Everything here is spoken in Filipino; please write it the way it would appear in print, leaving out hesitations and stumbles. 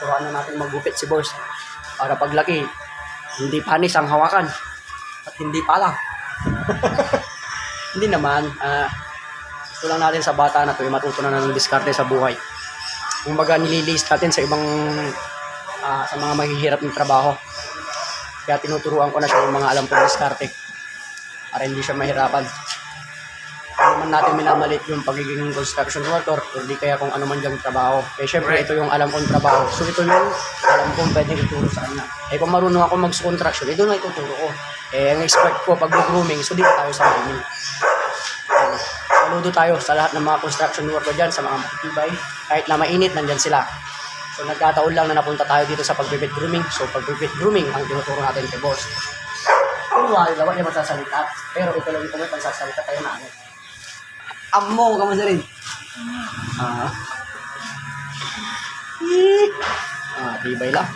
tuturuan na natin maggupit si boss. Para paglaki, hindi panis ang hawakan. At hindi pala. Hindi naman. Gusto lang natin sa bata na to, matuto na ng diskarte sa buhay. Kumbaga nililis natin sa ibang, sa mga mahihirap ng trabaho. Kaya tinuturuan ko na siya ng mga alam kong diskarte. Para hindi siya mahirapan. Ano man natin minamalit yung pagiging construction worker, hindi kaya kung ano man diyang trabaho. Eh syempre, ito yung alam kong trabaho. So ito yung alam kong pwedeng ituro sa kanya. Eh kung marunong ako mag-construction, ito na ituturo ko. Eh ang expert ko pag grooming, so dito tayo sa grooming. Saludo tayo sa lahat ng mga construction worker dyan, sa mga matitibay. Kahit na mainit, nandyan sila. So nagkataon lang na napunta tayo dito sa pag-bibit grooming. So pag-bibit grooming ang tinuturo natin kay boss. Kung wala, niya magsasalita. Pero ito lang ito may pagsasalita tayo na ano. Amo, kamusta rin? Tibay lang.